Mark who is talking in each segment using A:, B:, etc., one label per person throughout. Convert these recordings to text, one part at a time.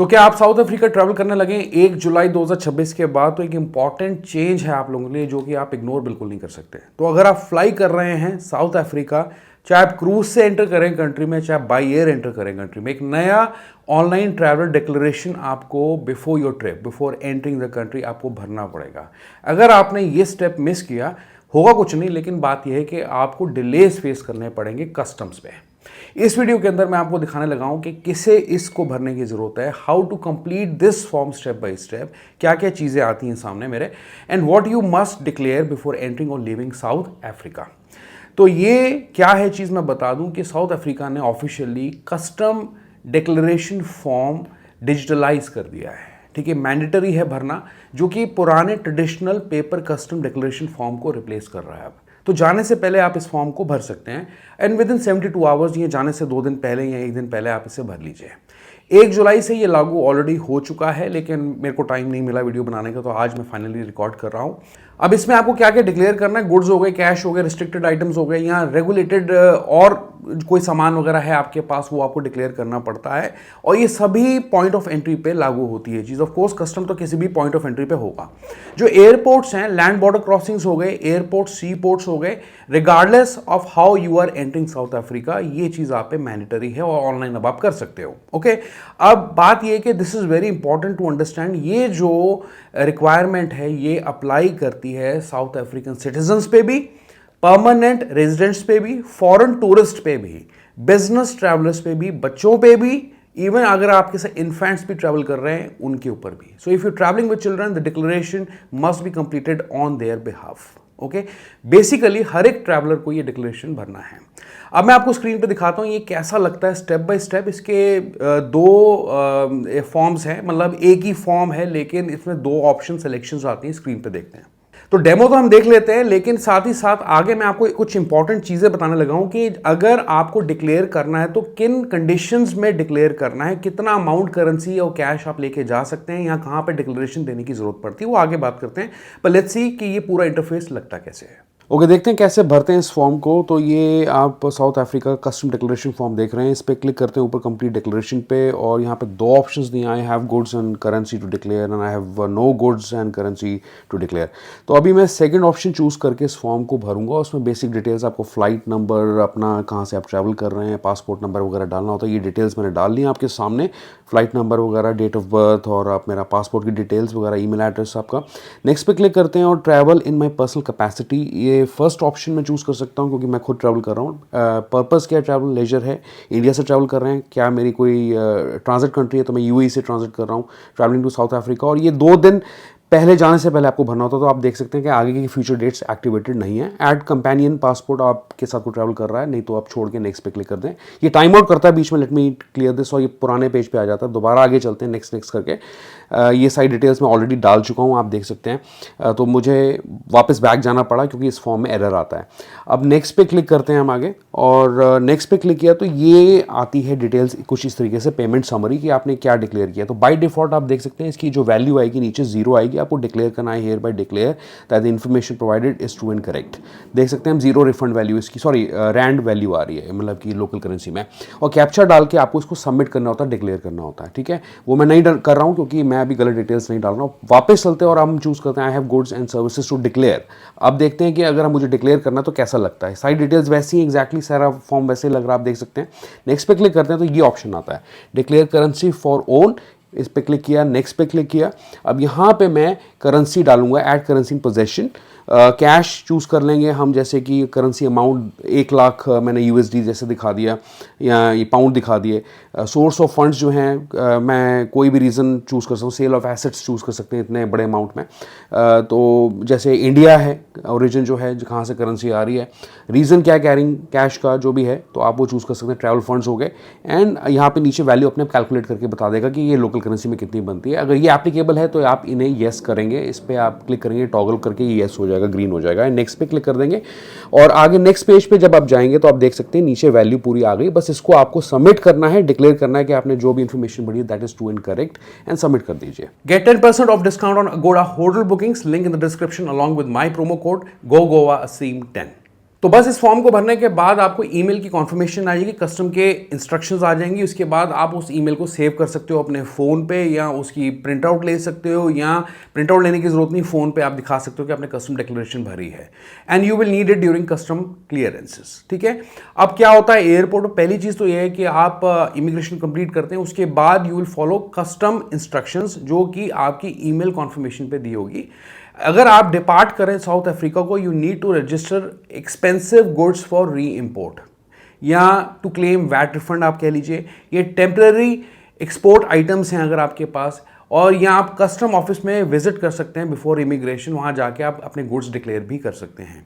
A: तो क्या आप साउथ अफ्रीका ट्रैवल करने लगे 1 जुलाई 2026 के बाद? तो एक इंपॉर्टेंट चेंज है आप लोगों के लिए जो कि आप इग्नोर बिल्कुल नहीं कर सकते। तो अगर आप फ्लाई कर रहे हैं साउथ अफ्रीका, चाहे आप क्रूज से एंटर करें कंट्री में, चाहे बाई एयर एंटर करें कंट्री में, एक नया ऑनलाइन ट्रैवल डिक्लेरेशन आपको before your trip, before entering the country आपको भरना पड़ेगा। अगर आपने ये स्टेप मिस किया, होगा कुछ नहीं, लेकिन बात यह है कि आपको डिलेज फेस करने पड़ेंगे कस्टम्स पे। इस वीडियो के अंदर मैं आपको दिखाने लगा हूं कि किसे इसको भरने की जरूरत है, how to complete this form step by step, क्या क्या चीजें आती हैं सामने मेरे, and what you must declare before entering और लिविंग साउथ अफ्रीका। तो ये क्या है चीज मैं बता दूं कि साउथ अफ्रीका ने officially custom declaration form digitalise कर दिया है। ठीक है, मैंडेटरी है भरना, जो कि पुराने traditional paper custom declaration form को रिप्लेस कर रहा है अब। तो जाने से पहले आप इस फॉर्म को भर सकते हैं एंड विद इन 72 आवर्स, ये जाने से 2 दिन पहले या 1 दिन पहले आप इसे भर लीजिए। 1 जुलाई से ये लागू ऑलरेडी हो चुका है, लेकिन मेरे को टाइम नहीं मिला वीडियो बनाने का, तो आज मैं फाइनली रिकॉर्ड कर रहा हूँ। अब इसमें आपको क्या क्या डिक्लेयर करना है, गुड्स हो गए, कैश हो गए, रिस्ट्रिक्टेड आइटम्स हो गए, या रेगुलेटेड और कोई सामान वगैरह है आपके पास, वो आपको डिक्लेयर करना पड़ता है। और ये सभी पॉइंट ऑफ एंट्री पे लागू होती है चीज़। ऑफ कोर्स कस्टम तो किसी भी पॉइंट ऑफ एंट्री पे होगा। जो एयरपोर्ट्स हैं, लैंड बॉर्डर क्रॉसिंग्स हो गए, एयरपोर्ट सी पोर्ट्स हो गए, regardless of how you are entering South Africa, ये चीज़ आप पे मैंडेटरी है और ऑनलाइन अब आप कर सकते हो। ओके, अब बात ये कि this is very important to understand, ये जो रिक्वायरमेंट है ये अप्लाई करती है साउथ अफ्रीकन सिटीजन्स पे भी, परमानेंट रेजिडेंट्स पे भी, फॉरेन टूरिस्ट पे भी, बिजनेस ट्रैवलर्स पे भी, बच्चों पे भी, इवन अगर आपके साथ इन्फेंट्स भी ट्रैवल कर रहे हैं उनके ऊपर भी। So if you travelling with children, the declaration must be completed on their behalf. Okay, basically हर एक ट्रैवलर को ये डिक्लेरेशन भरना है। अब मैं आपको स्क्रीन पे दिखाता हूँ ये कैसा लगता है स्टेप बाय स्टेप। इसके दो फॉर्म्स हैं, मतलब एक ही फॉर्म है लेकिन इसमें 2 ऑप्शन सिलेक्शंस आती हैं। स्क्रीन पे देखते हैं। तो डेमो तो हम देख लेते हैं, लेकिन साथ ही साथ आगे मैं आपको कुछ इंपॉर्टेंट चीज़ें बताने लगा हूं कि अगर आपको डिक्लेयर करना है तो किन कंडीशंस में डिक्लेयर करना है, कितना अमाउंट करेंसी और कैश आप लेके जा सकते हैं, यहाँ कहाँ पे डिक्लेरेशन देने की जरूरत पड़ती है, वो आगे बात करते हैं। पर लेट्स सी कि ये पूरा इंटरफेस लगता कैसे है। ओके, देखते हैं कैसे भरते हैं इस फॉर्म को। तो ये आप south Africa custom declaration form देख रहे हैं, इस पर क्लिक करते हैं ऊपर कंप्लीट डिक्लेरेशन पे, और यहाँ पे 2 ऑप्शंस दिए, I have goods and currency to declare and I have no goods and currency to declare. तो अभी मैं सेकंड ऑप्शन चूज़ करके इस फॉर्म को भरूंगा। उसमें बेसिक डिटेल्स, आपको फ्लाइट नंबर, अपना कहाँ से आप ट्रैवल कर रहे हैं, पासपोर्ट नंबर वगैरह डालना होता है। ये डिटेल्स मैंने डाल ली आपके सामने, फ्लाइट नंबर वगैरह, डेट ऑफ बर्थ, और आप मेरा पासपोर्ट की डिटेल्स वगैरह, ईमेल एड्रेस आपका। नेक्स्ट पे क्लिक करते हैं और travel in my personal capacity, ये फर्स्ट ऑप्शन चूज कर सकता हूं क्योंकि मैं खुद ट्रैवल कर रहा हूं। पर्पस क्या है, ट्रैवल लेजर है, इंडिया से ट्रैवल कर रहे हैं, क्या मेरी कोई ट्रांजिट कंट्री है तो मैं यूएई से ट्रांजिट कर रहा हूं, ट्रैवलिंग टू साउथ अफ्रीका, और ये 2 दिन पहले जाने से पहले आपको भरना होता है। तो आप देख सकते हैं कि आगे की फ्यूचर डेट्स एक्टिवेटेड नहीं है। ऐड कंपेनियन पासपोर्ट आपके साथ को ट्रैवल कर रहा है, नहीं तो आप छोड़ के नेक्स्ट पे क्लिक कर दें। ये टाइम आउट करता है बीच में, लेट मी क्लियर दिस, और ये पुराने पेज पे आ जाता है। दोबारा आगे चलते हैं नेक्स्ट करके। ये सारी डिटेल्स मैं ऑलरेडी डाल चुका हूँ, आप देख सकते हैं। तो मुझे वापस बैक जाना पड़ा क्योंकि इस फॉर्म में एरर आता है। अब नेक्स्ट पे क्लिक करते हैं हम आगे, और नेक्स्ट पे क्लिक किया तो ये आती है डिटेल्स कुछ इस तरीके से, पेमेंट समरी, कि आपने क्या डिक्लेयर किया। तो बाय डिफॉल्ट आप देख सकते हैं इसकी जो वैल्यू आएगी नीचे 0 आएगी, आपको डिक्लेयर करना है here bye declare that the information provided is true and correct. देख सकते हैं हम 0 रिफंड वैल्यू इसकी, सॉरी रैंड वैल्यू आ रही है, मतलब कि लोकल करेंसी में, और कैप्चा डाल के आपको इसको सबमिट करना होता है, डिक्लेयर करना होता है। ठीक है, वो मैं नहीं कर रहा हूँ क्योंकि मैं अभी गलत डिटेल्स नहीं डाल रहा हूँ। वापस चलते हैं और हम चूज करते हैं I have goods and services to declare. अब देखते हैं कि अगर हम मुझे डिक्लेयर करना तो कैसा लगता है। सारी डिटेल्स वैसी ही एग्जैक्टली, सारा फॉर्म वैसे लग रहा है, आप देख सकते हैं। नेक्स्ट पे क्लिक करते हैं तो ये ऑप्शन आता है, डिक्लेयर करेंसी फॉर ओन। इस पे क्लिक किया, नेक्स्ट पे क्लिक किया। अब यहाँ पे मैं करेंसी डालूंगा, add currency in possession. Cash choose कर लेंगे हम, जैसे कि करेंसी अमाउंट 1 लाख मैंने यूएसडी जैसे दिखा दिया, या ये पाउंड दिखा दिए। सोर्स ऑफ फंड्स जो हैं मैं कोई भी रीज़न चूज़ कर सकता हूँ, सेल ऑफ एसेट्स चूज़ कर सकते हैं इतने बड़े अमाउंट में। तो जैसे इंडिया है ओरिजिन जो है, कहाँ से करेंसी आ रही है, रीज़न क्या है कैरिंग कैश का जो भी है, तो आप वो चूज़ कर सकते हैं। ट्रैवल फंड्स हो गए, एंड यहाँ पे नीचे वैल्यू अपने आप कैलकुलेट करके बता देगा कि ये लोकल करेंसी में कितनी बनती है। अगर ये एप्लीकेबल है तो आप इन्हें येस करेंगे, इस पर आप क्लिक करेंगे, टॉगल करके ये येस हो जाएगा, ग्रीन हो जाएगा। नेक्स्ट पे क्लिक कर देंगे, और आगे नेक्स्ट पेज पे जब आप जाएंगे तो आप देख सकते हैं नीचे वैल्यू पूरी आ गई। बस इसको आपको सबमिट करना है, डिक्लेयर करना है कि आपने जो भी इंफॉर्मेशन भरी that is true and correct, and submit कर दीजिए। Get 10% off discount on Agoda hotel bookings, link in the description along with my promo code GoGoaAsim10। तो बस इस फॉर्म को भरने के बाद आपको ईमेल की कॉन्फर्मेशन आ जाएगी, कस्टम के इंस्ट्रक्शंस आ जाएंगी। उसके बाद आप उस ईमेल को सेव कर सकते हो अपने फ़ोन पे, या उसकी प्रिंट आउट ले सकते हो, या प्रिंट आउट लेने की ज़रूरत नहीं, फ़ोन पे आप दिखा सकते हो कि आपने कस्टम डिक्लेरेशन भरी है। And you will need it during custom clearances. ठीक है, अब क्या होता है एयरपोर्ट पर, पहली चीज़ तो यह है कि आप इमिग्रेशन कंप्लीट करते हैं, उसके बाद you will follow custom instructions जो कि आपकी ईमेल कॉन्फर्मेशन पे दी होगी। अगर आप डिपार्ट करें साउथ अफ्रीका को, you need to register expensive goods for reimport या टू क्लेम वैट रिफंड आप कह लीजिए। ये टेम्पररी एक्सपोर्ट आइटम्स हैं अगर आपके पास, और या आप कस्टम ऑफिस में विजिट कर सकते हैं बिफोर इमिग्रेशन, वहां जाके आप अपने गुड्स डिक्लेयर भी कर सकते हैं।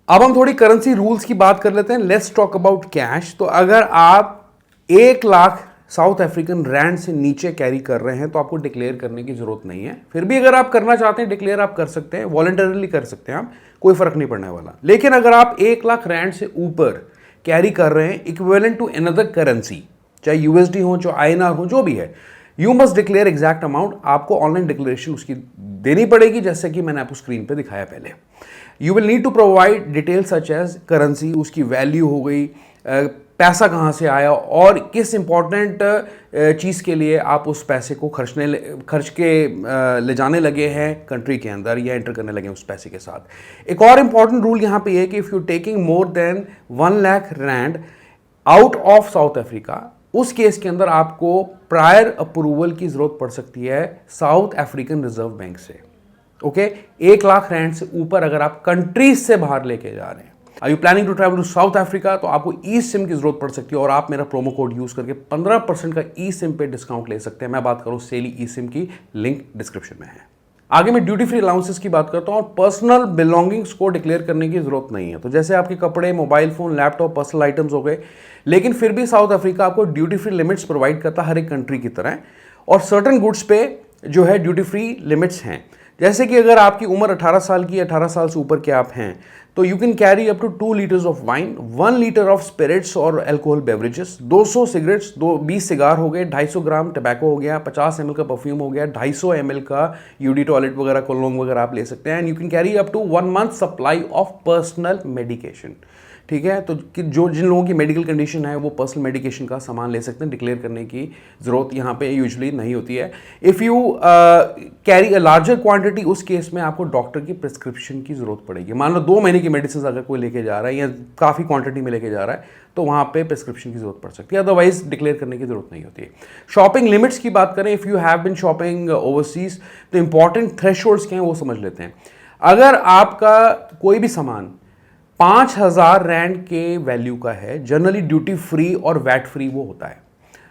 A: अब हम थोड़ी करेंसी रूल्स की बात कर लेते हैं। Let's talk about cash. तो अगर आप 1 लाख साउथ अफ्रीकन रैंड से नीचे कैरी कर रहे हैं तो आपको डिक्लेयर करने की जरूरत नहीं है। फिर भी अगर आप करना चाहते हैं डिक्लेयर आप कर सकते हैं, वॉलंटरली कर सकते हैं आप, कोई फर्क नहीं पड़ने वाला। लेकिन अगर आप 1 लाख रैंड से ऊपर कैरी कर रहे हैं इक्विवेलेंट टू अनदर करेंसी, चाहे यूएसडी हो, चाहे INR हो, जो भी है, you must declare exact amount. आपको ऑनलाइन डिक्लेरेशन उसकी देनी पड़ेगी, जैसे कि मैंने आपको स्क्रीन पे दिखाया पहले। You will need to provide detail such as currency, उसकी वैल्यू हो गई, पैसा कहाँ से आया और किस इंपॉर्टेंट चीज़ के लिए आप उस पैसे को खर्च के ले जाने लगे हैं कंट्री के अंदर, या एंटर करने लगे हैं उस पैसे के साथ। एक और इंपॉर्टेंट रूल यहाँ पे है कि if you taking more than 1 lakh rand out of South Africa, उस केस के अंदर आपको प्रायर अप्रूवल की ज़रूरत पड़ सकती है साउथ अफ्रीकन रिजर्व बैंक से। ओके, 1 लाख रैंड से ऊपर अगर आप कंट्रीज से बाहर लेके जा रहे हैं, are you planning to travel to South Africa, तो आपको ई सिम की जरूरत पड़ सकती है, और आप मेरा प्रोमो कोड यूज करके 15% का ई सिम पे डिस्काउंट ले सकते हैं। मैं बात करूं सेली ई सिम की, लिंक डिस्क्रिप्शन में है। आगे मैं ड्यूटी फ्री अलाउंसेस की बात करता हूं, और पर्सनल बिलोंगिंग्स को डिक्लेयर करने की जरूरत नहीं है। तो जैसे आपके कपड़े, mobile phone, laptop, personal items हो गए, लेकिन फिर भी साउथ अफ्रीका आपको ड्यूटी फ्री लिमिट्स प्रोवाइड करता है हर एक कंट्री की तरह, और सर्टन गुड्स पे जो है ड्यूटी फ्री लिमिट्स हैं। जैसे कि अगर आपकी उम्र 18 साल की, 18 साल से ऊपर के आप हैं, तो you can carry up to 2 litres of wine, 1 litre of spirits और अल्कोहल बेवरेजेस, 200 सिगरेट्स, 20 सिगार हो गए, 250 ग्राम टबैको हो गया, 50 ml का परफ्यूम हो गया, 250 ml का यूडी टॉयलेट वगैरह, कोलोंग वगैरह आप ले सकते हैं। And you can carry up to 1 month supply of personal medication. ठीक है, तो जो जिन लोगों की मेडिकल कंडीशन है वो पर्सनल मेडिकेशन का सामान ले सकते हैं, डिक्लेयर करने की ज़रूरत यहाँ पे यूजुअली नहीं होती है। If you carry a larger quantity, उस केस में आपको डॉक्टर की प्रिस्क्रिप्शन की ज़रूरत पड़ेगी। मान लो 2 महीने की मेडिसिन अगर कोई लेके जा रहा है या काफ़ी क्वांटिटी में लेके जा रहा है, तो वहाँ पे प्रिस्क्रिप्शन की ज़रूरत पड़ सकती है, अदरवाइज डिक्लेयर करने की ज़रूरत नहीं होती है। शॉपिंग लिमिट्स की बात करें, if you have been shopping overseas, तो इंपॉर्टेंट थ्रेशोल्ड्स क्या हैं वो समझ लेते हैं। अगर आपका कोई भी सामान 5000 रैंड के वैल्यू का है, जनरली ड्यूटी फ्री और वैट फ्री वो होता है।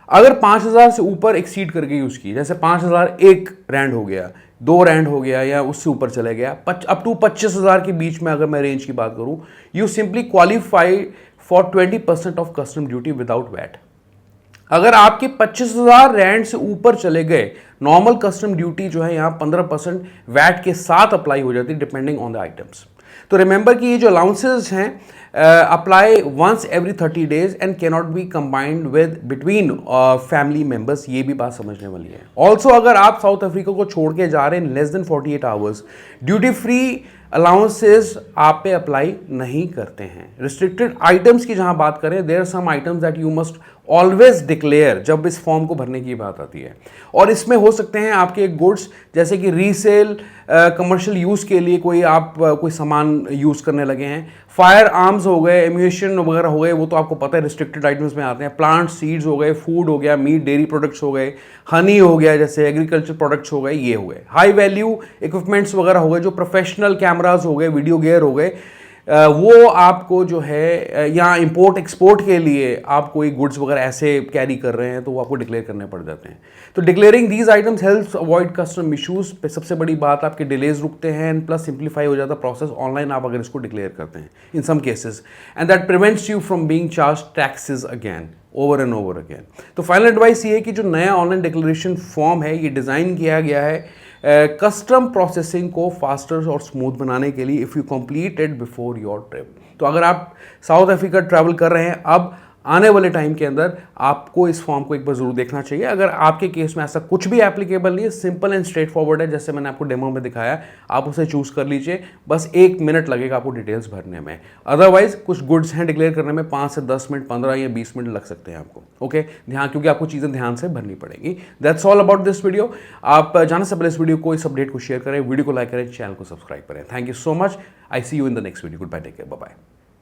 A: अगर 5000 से ऊपर एक्सीड कर गई उसकी, जैसे 5001 रैंड हो गया, 2 रैंड हो गया, या उससे ऊपर चले गया, अप टू 25000 के बीच में अगर मैं रेंज की बात करूं, you simply qualify for 20% off custom duty without VAT. अगर आपके 25000 रैंड से ऊपर चले गए, नॉर्मल कस्टम ड्यूटी जो है यहाँ 15% वैट के साथ अप्लाई हो जाती है, डिपेंडिंग ऑन द आइटम्स। तो रिमेंबर कि ये जो अलाउंसेस हैं apply once every 30 days and cannot be combined with between family members, ये भी बात समझने वाली है। ऑल्सो अगर आप साउथ अफ्रीका को छोड़ के जा रहे हैं less than 48 hours, duty free allowances आप पे अप्लाई नहीं करते हैं। रिस्ट्रिक्टेड आइटम्स की जहां बात करें, there are some items that you must always declare जब इस फॉर्म को भरने की बात आती है, और इसमें हो सकते हैं आपके गुड्स जैसे कि रीसेल, कमर्शियल यूज़ के लिए कोई सामान यूज़ करने लगे हैं, फायर आर्म्स हो गए, एम्यूनेशन वगैरह हो गए, वो तो आपको पता है रिस्ट्रिक्टेड आइटम्स में आते हैं, प्लांट सीड्स हो गए, फूड हो गया, मीट डेयरी प्रोडक्ट्स हो गए, हनी हो गया, जैसे एग्रीकल्चर प्रोडक्ट्स हो गए, ये हो गए, हाई वैल्यू इक्विपमेंट्स वगैरह हो गए, जो प्रोफेशनल कैमराज हो गए, वीडियो गियर हो गए, वो आपको जो है, या इंपोर्ट एक्सपोर्ट के लिए आप कोई गुड्स वगैरह ऐसे कैरी कर रहे हैं तो वो आपको डिक्लेयर करने पड़ जाते हैं। तो declaring these items helps avoid custom issues. पे सबसे बड़ी बात आपके डिलेज रुकते हैं, एंड प्लस सिंप्लीफाई हो जाता है प्रोसेस ऑनलाइन आप अगर इसको डिक्लेयर करते हैं in some cases, and that prevents you from being charge taxes again over and over again. तो फाइनल एडवाइस ये है कि जो नया ऑनलाइन डिक्लेरेशन फॉर्म है ये डिज़ाइन किया गया है कस्टम प्रोसेसिंग को फास्टर और स्मूथ बनाने के लिए, if you complete it before your trip. तो अगर आप साउथ अफ्रीका ट्रैवल कर रहे हैं, अब आने वाले टाइम के अंदर आपको इस फॉर्म को एक बार जरूर देखना चाहिए। अगर आपके केस में ऐसा कुछ भी एप्लीकेबल नहीं है, सिंपल एंड स्ट्रेट फॉरवर्ड है, जैसे मैंने आपको डेमो में दिखाया, आप उसे चूज कर लीजिए, बस 1 मिनट लगेगा आपको डिटेल्स भरने में। अदरवाइज कुछ गुड्स हैं डिक्लेयर करने में 5 से 10 मिनट, 15 या 20 मिनट लग सकते हैं आपको। ओके, ध्यान, क्योंकि आपको चीजें ध्यान से भरनी पड़ेगी। That's all about this video. आप जाने से पहले इस वीडियो को, इस अपडेट को शेयर करें, वीडियो को लाइक करें, चैनल को सब्सक्राइब करें। Thank you so much. I see you in the next video. Goodbye, take care, bye bye.